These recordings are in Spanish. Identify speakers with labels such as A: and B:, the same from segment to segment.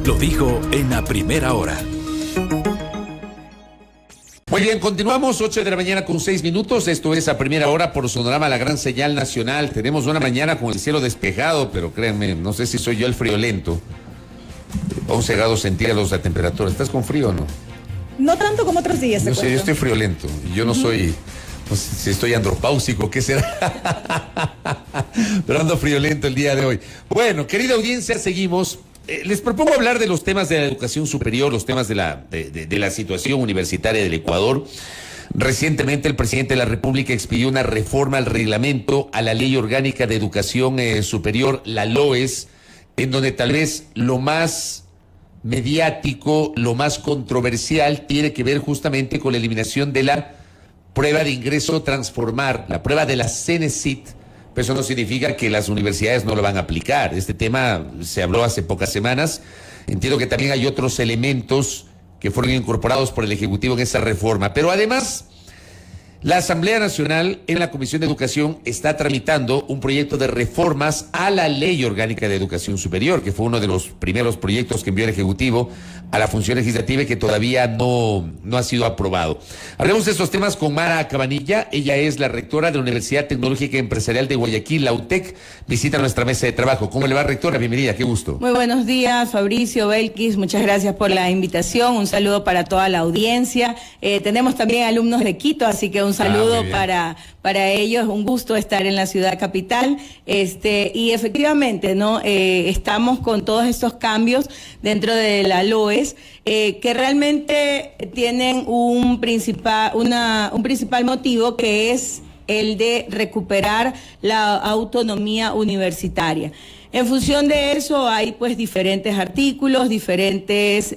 A: lo dijo en la primera hora.
B: Muy bien, continuamos, 8 de la mañana con 6 minutos. Esto es a primera hora por Sonorama, la gran señal nacional. Tenemos una mañana con el cielo despejado, pero créanme, no sé si soy yo el friolento. 11 grados centígrados la temperatura. ¿Estás con frío o no?
C: No tanto como otros días.
B: No sé, yo estoy friolento. Y yo no soy, no sé si estoy andropáusico, ¿qué será? Pero ando friolento el día de hoy. Bueno, querida audiencia, seguimos. Les propongo hablar de los temas de la educación superior, los temas de la situación universitaria del Ecuador. Recientemente el presidente de la República expidió una reforma al reglamento, a la Ley Orgánica de Educación Superior, la LOES, en donde tal vez lo más mediático, lo más controversial tiene que ver justamente con la eliminación de la prueba de ingreso transformar, la prueba de la CENESID. Pero eso no significa que las universidades no lo van a aplicar. Este tema se habló hace pocas semanas. Entiendo que también hay otros elementos que fueron incorporados por el Ejecutivo en esa reforma. Pero además, la Asamblea Nacional en la Comisión de Educación está tramitando un proyecto de reformas a la Ley Orgánica de Educación Superior, que fue uno de los primeros proyectos que envió el Ejecutivo a la función legislativa y que todavía no ha sido aprobado. Hablemos de estos temas con Mara Cabanilla. Ella es la rectora de la Universidad Tecnológica y Empresarial de Guayaquil, la UTEC. Visita nuestra mesa de trabajo. ¿Cómo le va, rectora? Bienvenida, qué gusto.
D: Muy buenos días, Fabricio, Belkis. Muchas gracias por la invitación. Un saludo para toda la audiencia. Tenemos también alumnos de Quito, así que un saludo para ellos. Un gusto estar en la ciudad capital. Y efectivamente, ¿no? Estamos con todos estos cambios dentro de la LOES, que realmente tienen un principal motivo, que es el de recuperar la autonomía universitaria. En función de eso hay pues diferentes artículos, diferentes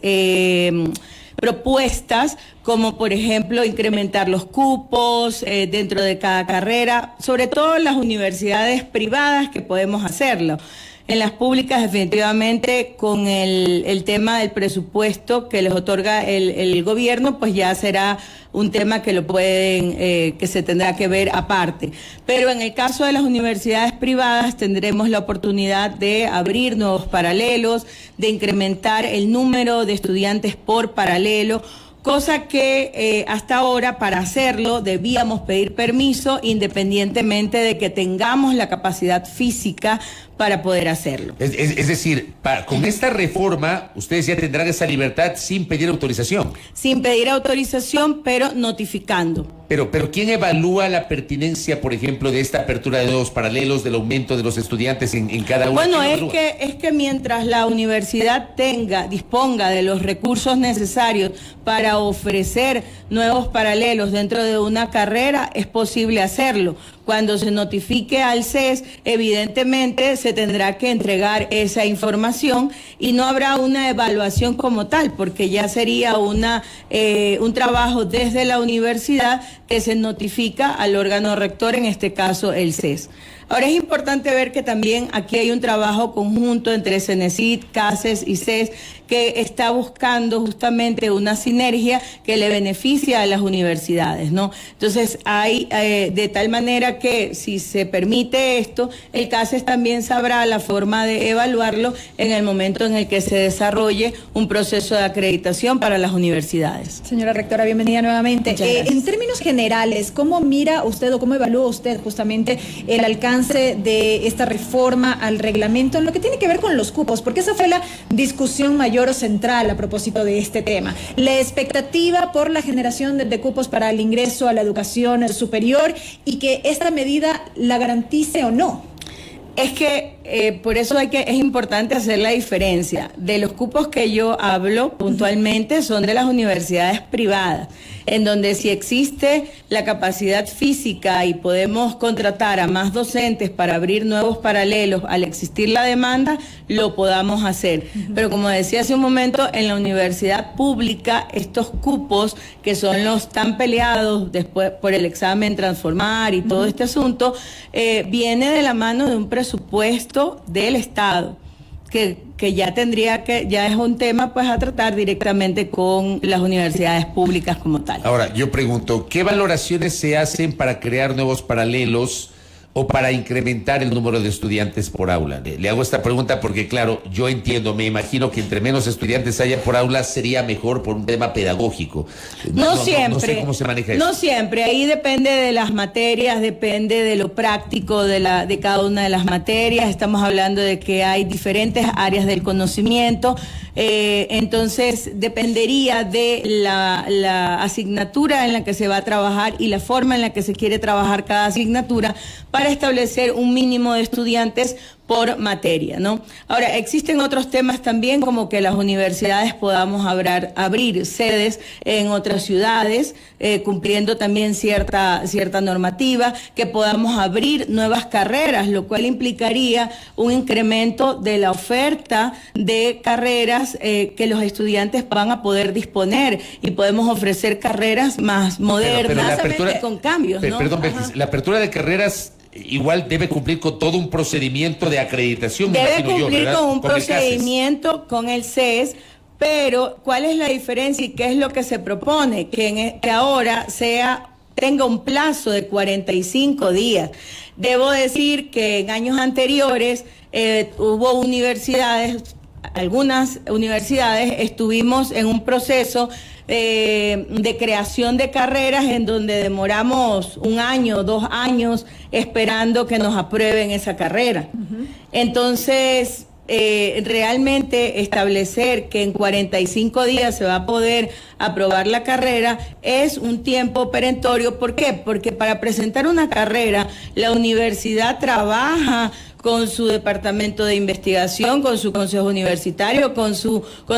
D: propuestas, como por ejemplo incrementar los cupos dentro de cada carrera, sobre todo en las universidades privadas, que podemos hacerlo. En las públicas, definitivamente, con el tema del presupuesto que les otorga el gobierno, pues ya será un tema que que se tendrá que ver aparte. Pero en el caso de las universidades privadas tendremos la oportunidad de abrir nuevos paralelos, de incrementar el número de estudiantes por paralelo, cosa que hasta ahora, para hacerlo, debíamos pedir permiso independientemente de que tengamos la capacidad física para poder hacerlo.
B: Es decir, con esta reforma, ustedes ya tendrán esa libertad sin pedir autorización.
D: Sin pedir autorización, pero notificando.
B: Pero ¿quién evalúa la pertinencia, por ejemplo, de esta apertura de nuevos paralelos, del aumento de los estudiantes en cada uno?
D: Bueno, es que mientras la universidad disponga de los recursos necesarios para ofrecer nuevos paralelos dentro de una carrera, es posible hacerlo. Cuando se notifique al CES, evidentemente se tendrá que entregar esa información y no habrá una evaluación como tal, porque ya sería un trabajo desde la universidad que se notifica al órgano rector, en este caso el CES. Ahora es importante ver que también aquí hay un trabajo conjunto entre CENESID, CASES y CES, que está buscando justamente una sinergia que le beneficia a las universidades, ¿no? Entonces hay de tal manera que si se permite esto, el CASES también sabrá la forma de evaluarlo en el momento en el que se desarrolle un proceso de acreditación para las universidades.
C: Señora rectora, bienvenida nuevamente. En términos generales, ¿cómo mira usted o cómo evalúa usted justamente el alcance de esta reforma al reglamento en lo que tiene que ver con los cupos? Porque esa fue la discusión mayor o central a propósito de este tema. La expectativa por la generación de cupos para el ingreso a la educación superior y que esta medida la garantice o no.
D: Es que por eso es importante hacer la diferencia. De los cupos que yo hablo puntualmente son de las universidades privadas, en donde si existe la capacidad física y podemos contratar a más docentes para abrir nuevos paralelos al existir la demanda, lo podamos hacer. Pero como decía hace un momento, en la universidad pública estos cupos, que son los tan peleados después por el examen transformar y todo este asunto, viene de la mano de un presupuesto del Estado, que ya es un tema pues a tratar directamente con las universidades públicas como tal.
B: Ahora, yo pregunto, ¿qué valoraciones se hacen para crear nuevos paralelos o para incrementar el número de estudiantes por aula? Le hago esta pregunta porque, claro, yo entiendo, me imagino que entre menos estudiantes haya por aula sería mejor por un tema pedagógico.
D: No siempre.
B: No sé cómo se maneja eso.
D: No siempre. Ahí depende de las materias, depende de lo práctico de cada una de las materias. Estamos hablando de que hay diferentes áreas del conocimiento. Entonces, dependería de la asignatura en la que se va a trabajar y la forma en la que se quiere trabajar cada asignatura para establecer un mínimo de estudiantes por materia, ¿no? Ahora, existen otros temas también, como que las universidades podamos abrir sedes en otras ciudades, cumpliendo también cierta normativa, que podamos abrir nuevas carreras, lo cual implicaría un incremento de la oferta de carreras que los estudiantes van a poder disponer, y podemos ofrecer carreras más modernas, con cambios, ¿no?
B: Perdón, la apertura de carreras igual debe cumplir con todo un procedimiento de acreditación.
D: Debe cumplir con un
B: con el CACES.
D: procedimiento con el CES, pero ¿cuál es la diferencia y qué es lo que se propone? Que ahora tenga un plazo de 45 días. Debo decir que en años anteriores hubo algunas universidades estuvimos en un proceso de creación de carreras en donde demoramos 1 año, 2 años esperando que nos aprueben esa carrera. Entonces, realmente establecer que en 45 días se va a poder aprobar la carrera es un tiempo perentorio. ¿Por qué? Porque para presentar una carrera, la universidad trabaja con su departamento de investigación, con su consejo universitario, con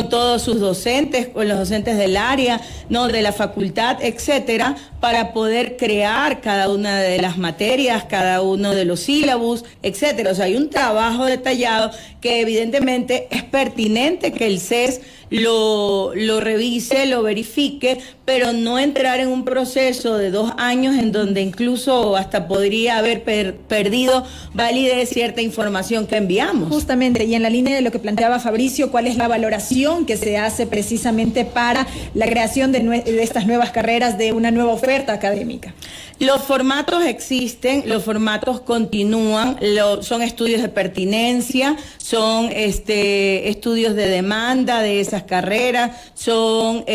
D: todos sus docentes, con los docentes del área, no, de la facultad, etcétera, para poder crear cada una de las materias, cada uno de los sílabus, etcétera. O sea, hay un trabajo detallado que evidentemente es pertinente que el CES lo revise, lo verifique, pero no entrar en un proceso de 2 años en donde incluso hasta podría haber perdido validez cierta información que enviamos.
C: Justamente, y en la línea de lo que planteaba Fabricio, ¿cuál es la valoración que se hace precisamente para la creación de estas nuevas carreras, de una nueva oferta académica?
D: Los formatos existen, los formatos continúan, son estudios de pertinencia, son estudios de demanda de esas carreras, son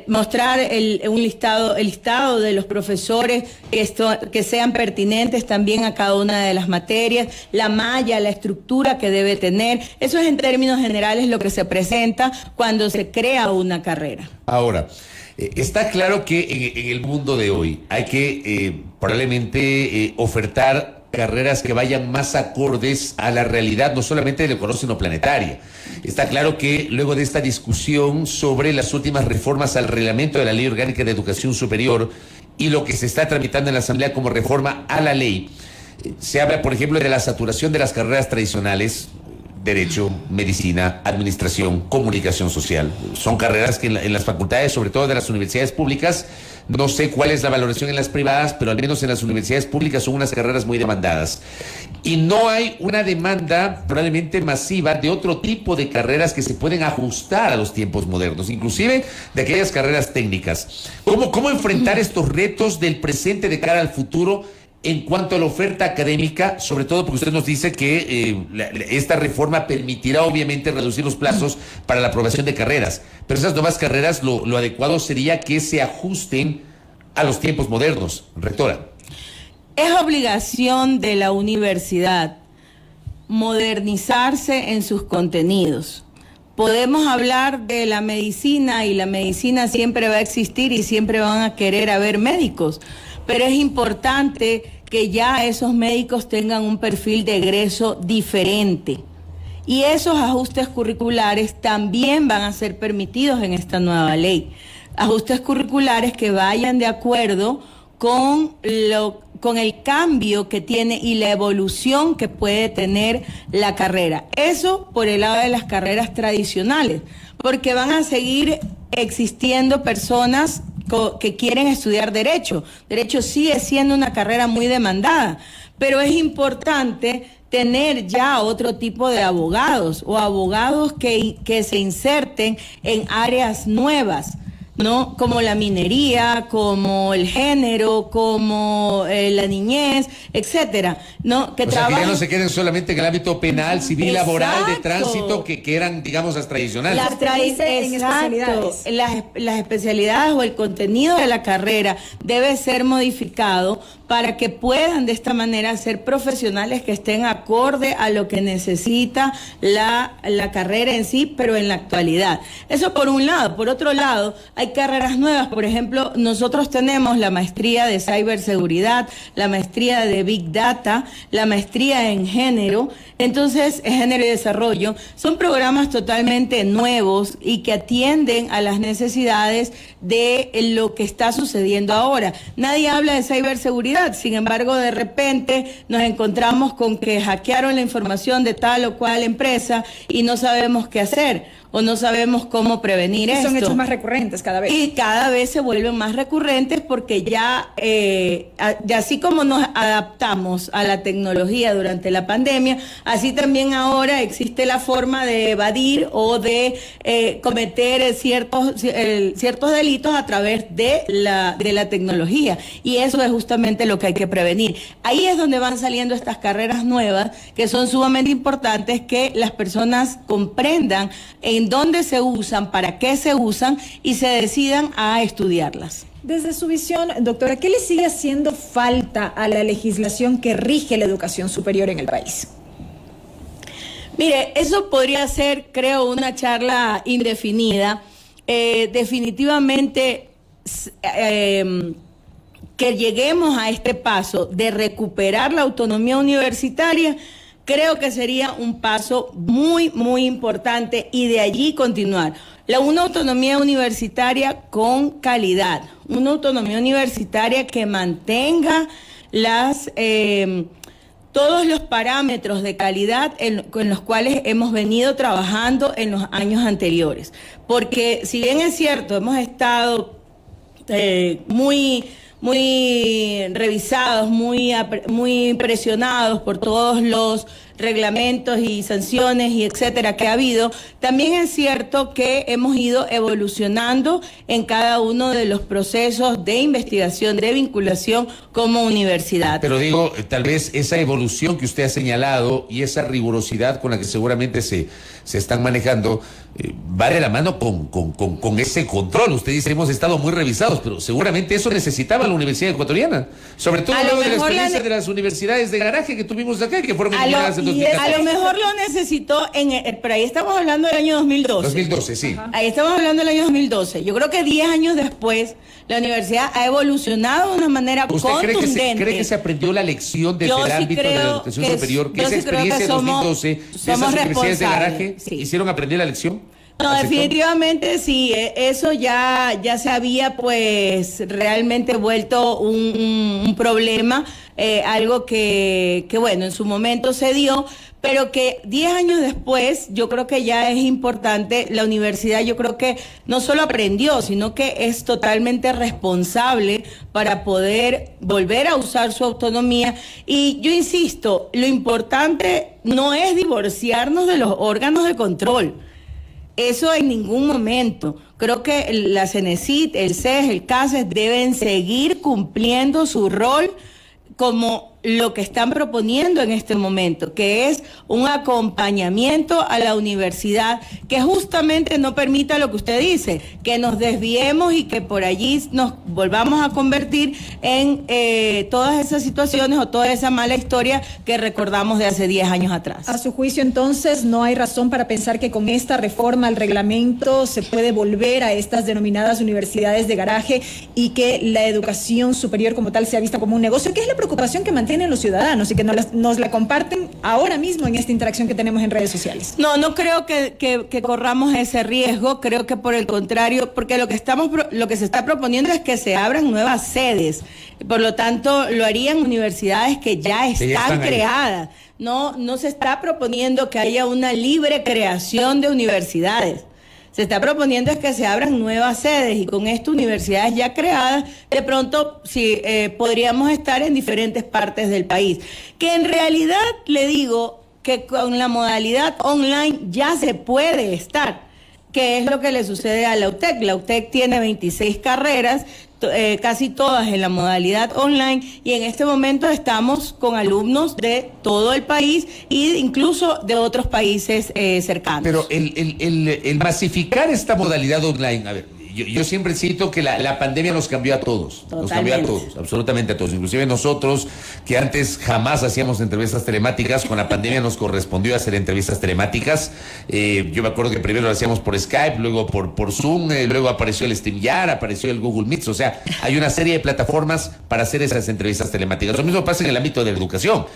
D: mostrar el listado de los profesores que sean pertinentes también a cada una de las materias, la malla, la estructura que debe tener. Eso es en términos generales lo que se presenta cuando se crea una carrera.
B: Ahora, está claro que en el mundo de hoy hay que probablemente ofertar carreras que vayan más acordes a la realidad, no solamente del económico, sino planetaria. Está claro que luego de esta discusión sobre las últimas reformas al reglamento de la Ley Orgánica de Educación Superior y lo que se está tramitando en la Asamblea como reforma a la ley, se habla, por ejemplo, de la saturación de las carreras tradicionales: Derecho, Medicina, Administración, Comunicación Social. Son carreras que en las facultades, sobre todo de las universidades públicas, no sé cuál es la valoración en las privadas, pero al menos en las universidades públicas son unas carreras muy demandadas. Y no hay una demanda probablemente masiva de otro tipo de carreras que se pueden ajustar a los tiempos modernos, inclusive de aquellas carreras técnicas. ¿Cómo enfrentar estos retos del presente de cara al futuro en cuanto a la oferta académica, sobre todo porque usted nos dice que esta reforma permitirá obviamente reducir los plazos para la aprobación de carreras, pero esas nuevas carreras lo adecuado sería que se ajusten a los tiempos modernos, rectora?
D: Es obligación de la universidad modernizarse en sus contenidos. Podemos hablar de la medicina, y la medicina siempre va a existir y siempre van a querer haber médicos, pero es importante que ya esos médicos tengan un perfil de egreso diferente. Y esos ajustes curriculares también van a ser permitidos en esta nueva ley. Ajustes curriculares que vayan de acuerdo con el cambio que tiene y la evolución que puede tener la carrera. Eso por el lado de las carreras tradicionales, porque van a seguir existiendo personas que quieren estudiar Derecho. Derecho sigue siendo una carrera muy demandada, pero es importante tener ya otro tipo de abogados, o abogados que se inserten en áreas nuevas. ¿no? Como la minería, como el género, como la niñez, etcétera, ¿no?
B: Que ya no se queden solamente en el ámbito penal, civil, laboral, de tránsito, que eran, digamos, las tradicionales.
D: Las especialidades o el contenido de la carrera debe ser modificado para que puedan de esta manera ser profesionales que estén acorde a lo que necesita la carrera en sí, pero en la actualidad. Eso por un lado. Por otro lado, hay carreras nuevas. Por ejemplo, nosotros tenemos la maestría de ciberseguridad, la maestría de Big Data, la maestría en género. Entonces, género y desarrollo son programas totalmente nuevos y que atienden a las necesidades de lo que está sucediendo ahora. Nadie habla de ciberseguridad, sin embargo, de repente nos encontramos con que hackearon la información de tal o cual empresa y no sabemos qué hacer o no sabemos cómo prevenir esto.
C: Son hechos más recurrentes cada vez.
D: Y cada vez se vuelven más recurrentes porque ya así como nos adaptamos a la tecnología durante la pandemia, así también ahora existe la forma de evadir o de cometer ciertos delitos a través de la tecnología. Y eso es justamente lo que hay que prevenir. Ahí es donde van saliendo estas carreras nuevas que son sumamente importantes, que las personas comprendan en dónde se usan, para qué se usan y se decidan a estudiarlas.
C: Desde su visión, doctora, ¿qué le sigue haciendo falta a la legislación que rige la educación superior en el país?
D: Mire, eso podría ser, creo, una charla indefinida. Definitivamente, que lleguemos a este paso de recuperar la autonomía universitaria, creo que sería un paso muy, muy importante, y de allí continuar. Una autonomía universitaria con calidad, una autonomía universitaria que mantenga todos los parámetros de calidad con los cuales hemos venido trabajando en los años anteriores. Porque si bien es cierto, hemos estado muy revisados, muy presionados por todos los reglamentos y sanciones y etcétera que ha habido, también es cierto que hemos ido evolucionando en cada uno de los procesos de investigación, de vinculación como universidad.
B: Pero digo, tal vez esa evolución que usted ha señalado y esa rigurosidad con la que seguramente se están manejando, va de la mano con ese control. Usted dice, hemos estado muy revisados, pero seguramente eso necesitaba la Universidad Ecuatoriana, sobre todo luego de la experiencia de las universidades de garaje que tuvimos acá, que fueron eliminadas en 2014.
D: A lo mejor lo necesitó, pero ahí estamos hablando del año 2012.
B: 2012, sí.
D: Ajá. Ahí estamos hablando del año 2012. Yo creo que 10 años después, la universidad ha evolucionado de una manera contundente.
B: ¿Usted cree que se aprendió la lección desde el ámbito de la educación superior? Que esa experiencia de 2012, de esas universidades de garaje, hicieron aprender la lección?
D: No, definitivamente sí, eso ya se había pues realmente vuelto un problema, algo que bueno, en su momento se dio, pero que 10 años después yo creo que ya es importante. La universidad, yo creo que no solo aprendió, sino que es totalmente responsable para poder volver a usar su autonomía. Y yo insisto, lo importante no es divorciarnos de los órganos de control. Eso en ningún momento. Creo que la CENESID, el CES, el CACES deben seguir cumpliendo su rol como lo que están proponiendo en este momento, que es un acompañamiento a la universidad que justamente no permita lo que usted dice, que nos desviemos y que por allí nos volvamos a convertir en todas esas situaciones o toda esa mala historia que recordamos de hace 10 años atrás.
C: A su juicio, entonces, no hay razón para pensar que con esta reforma al reglamento se puede volver a estas denominadas universidades de garaje y que la educación superior como tal sea vista como un negocio, que es la preocupación que mantienen los ciudadanos y que nos la comparten ahora mismo en esta interacción que tenemos en redes sociales.
D: No creo que corramos ese riesgo. Creo que por el contrario, porque lo que se está proponiendo es que se abran nuevas sedes. Por lo tanto, lo harían universidades que ya están creadas. No se está proponiendo que haya una libre creación de universidades. Se está proponiendo es que se abran nuevas sedes, y con esto universidades ya creadas, de pronto sí, podríamos estar en diferentes partes del país. Que en realidad le digo que con la modalidad online ya se puede estar. que es lo que le sucede a la UTEC. La UTEC tiene 26 carreras, casi todas en la modalidad online, y en este momento estamos con alumnos de todo el país e incluso de otros países cercanos.
B: Pero el masificar esta modalidad online, a ver, yo siempre cito que la pandemia nos cambió a todos.
D: Totalmente.
B: Nos cambió a todos, absolutamente a todos. Inclusive nosotros, que antes jamás hacíamos entrevistas telemáticas, con la pandemia nos correspondió hacer entrevistas telemáticas. Yo me acuerdo que primero lo hacíamos por Skype, luego por Zoom, luego apareció el StreamYard, apareció el Google Meet. O sea, hay una serie de plataformas para hacer esas entrevistas telemáticas. Lo mismo pasa en el ámbito de la educación.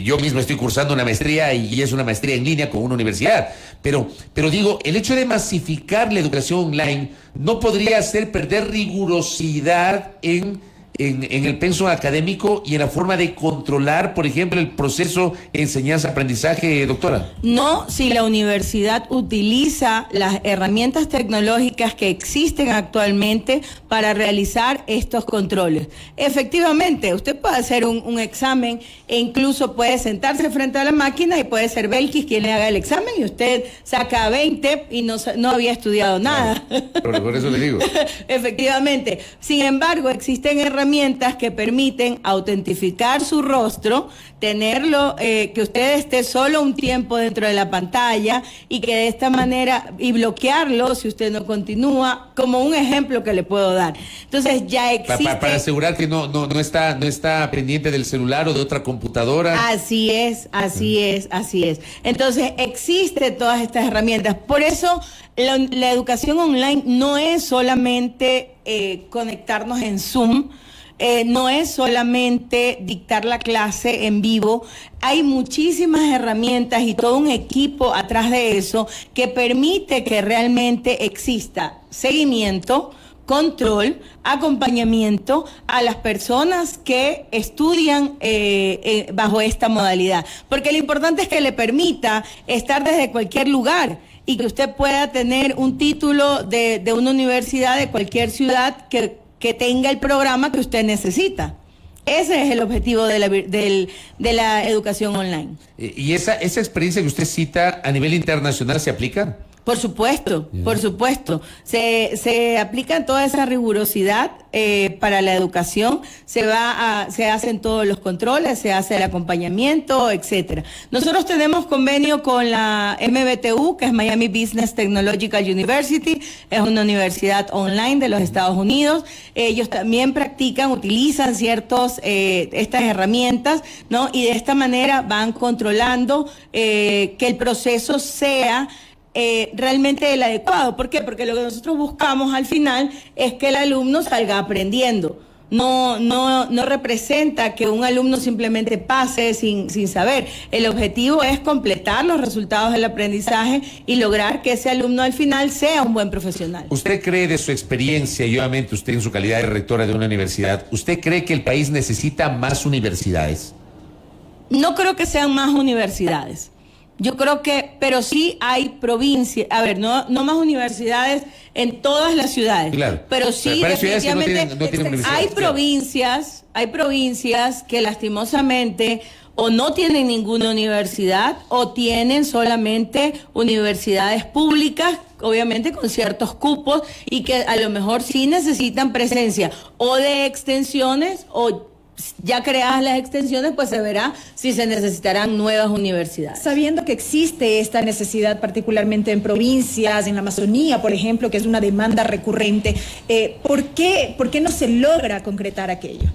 B: Yo mismo estoy cursando una maestría y es una maestría en línea con una universidad. Pero digo, el hecho de masificar la educación online no podría hacer perder rigurosidad en el pensum académico y en la forma de controlar, por ejemplo, el proceso enseñanza-aprendizaje, doctora.
D: No, si la universidad utiliza las herramientas tecnológicas que existen actualmente para realizar estos controles. Efectivamente, usted puede hacer un examen e incluso puede sentarse frente a la máquina y puede ser Belkis quien le haga el examen y usted saca 20 y no había estudiado nada.
B: Claro, por eso le digo.
D: Efectivamente. Sin embargo, existen herramientas que permiten autentificar su rostro, tenerlo, que usted esté solo un tiempo dentro de la pantalla y que de esta manera, y bloquearlo si usted no continúa, como un ejemplo que le puedo dar. Entonces ya existe...
B: Para asegurar que no está pendiente del celular o de otra computadora.
D: Así es. Entonces existe todas estas herramientas. Por eso la educación online no es solamente conectarnos en Zoom, no es solamente dictar la clase en vivo. Hay muchísimas herramientas y todo un equipo atrás de eso que permite que realmente exista seguimiento, control, acompañamiento a las personas que estudian bajo esta modalidad. Porque lo importante es que le permita estar desde cualquier lugar y que usted pueda tener un título de una universidad de cualquier ciudad que tenga el programa que usted necesita. Ese es el objetivo de la educación online.
B: ¿Y esa experiencia que usted cita a nivel internacional se aplica?
D: Por supuesto, por supuesto. Se aplica toda esa rigurosidad para la educación, se hacen todos los controles, se hace el acompañamiento, etcétera. Nosotros tenemos convenio con la MBTU, que es Miami Business Technological University, es una universidad online de los Estados Unidos. Ellos también utilizan estas herramientas, ¿no? Y de esta manera van controlando que el proceso sea realmente el adecuado. ¿Por qué? Porque lo que nosotros buscamos al final es que el alumno salga aprendiendo. No representa que un alumno simplemente pase sin saber. El objetivo es completar los resultados del aprendizaje y lograr que ese alumno al final sea un buen profesional.
B: ¿Usted cree, de su experiencia, y obviamente usted en su calidad de rectora de una universidad, usted cree que el país necesita más universidades?
D: No creo que sean más universidades. Yo creo pero sí hay provincias, no más universidades en todas las ciudades,
B: claro,
D: pero sí definitivamente
B: no tienen
D: hay provincias que lastimosamente o no tienen ninguna universidad o tienen solamente universidades públicas, obviamente con ciertos cupos, y que a lo mejor sí necesitan presencia o de extensiones o ya creadas las extensiones, pues se verá si se necesitarán nuevas universidades.
C: Sabiendo que existe esta necesidad particularmente en provincias, en la Amazonía, por ejemplo, que es una demanda recurrente, ¿por qué no se logra concretar aquello?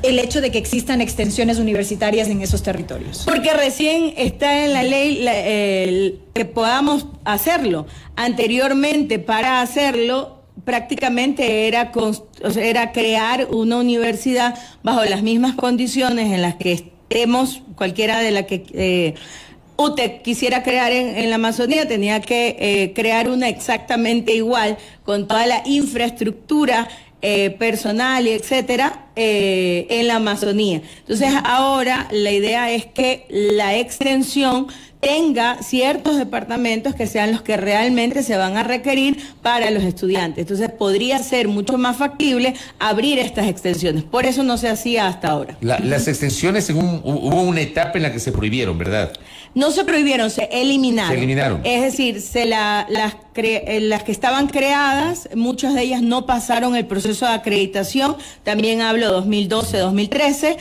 C: El hecho de que existan extensiones universitarias en esos territorios.
D: Porque recién está en la ley que podamos hacerlo. Anteriormente, para hacerlo, prácticamente era crear una universidad bajo las mismas condiciones en las que estemos, cualquiera de las que UTEC quisiera crear en la Amazonía, tenía que crear una exactamente igual, con toda la infraestructura personal y etcétera, en la Amazonía. Entonces ahora la idea es que la extensión tenga ciertos departamentos que sean los que realmente se van a requerir para los estudiantes. Entonces podría ser mucho más factible abrir estas extensiones. Por eso no se hacía hasta ahora.
B: Las extensiones, hubo una etapa en la que se prohibieron, ¿verdad?
D: No se prohibieron, se eliminaron.
B: Se eliminaron.
D: Es decir, las que estaban creadas, muchas de ellas no pasaron el proceso de acreditación, también hablo 2012, 2013,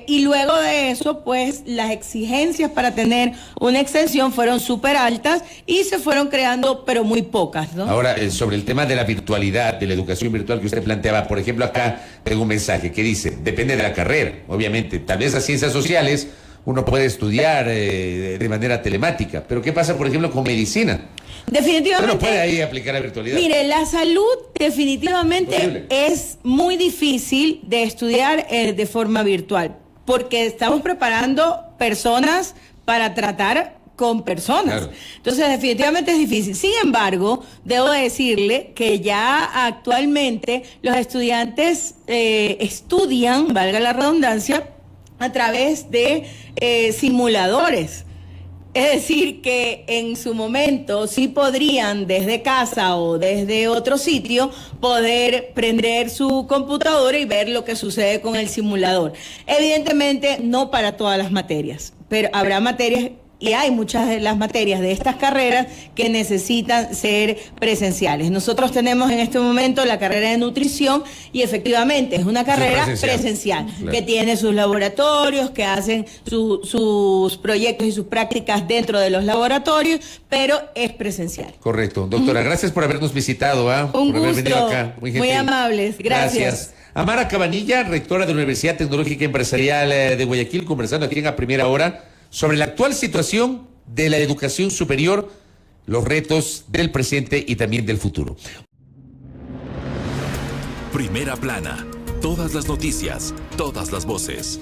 D: y luego de eso, pues, las exigencias para tener una extensión fueron súper altas y se fueron creando, pero muy pocas, ¿no?
B: Ahora, sobre el tema de la virtualidad, de la educación virtual que usted planteaba, por ejemplo, acá tengo un mensaje que dice, depende de la carrera, obviamente, tal vez las ciencias sociales uno puede estudiar de manera telemática, pero ¿qué pasa, por ejemplo, con medicina?
D: Definitivamente.
B: Uno puede ahí aplicar la virtualidad.
D: Mire, la salud definitivamente
B: Posible.
D: es muy difícil de estudiar de forma virtual, porque estamos preparando personas para tratar con personas.
B: Claro.
D: Entonces, definitivamente es difícil. Sin embargo, debo decirle que ya actualmente los estudiantes estudian, valga la redundancia, a través de simuladores. Es decir, que en su momento sí podrían desde casa o desde otro sitio poder prender su computadora y ver lo que sucede con el simulador. Evidentemente no para todas las materias, pero habrá materias y hay muchas de las materias de estas carreras que necesitan ser presenciales. Nosotros tenemos en este momento la carrera de nutrición y efectivamente es una carrera presencial
B: claro,
D: que tiene sus laboratorios, que hacen sus proyectos y sus prácticas dentro de los laboratorios, pero es presencial.
B: Correcto. Doctora, gracias por habernos visitado.
D: Un
B: por haber
D: gusto,
B: venido acá.
D: muy amables. Gracias.
B: Amara Cabanilla, rectora de la Universidad Tecnológica Empresarial de Guayaquil, conversando aquí en A Primera Hora sobre la actual situación de la educación superior, los retos del presente y también del futuro.
A: Primera plana. Todas las noticias, todas las voces.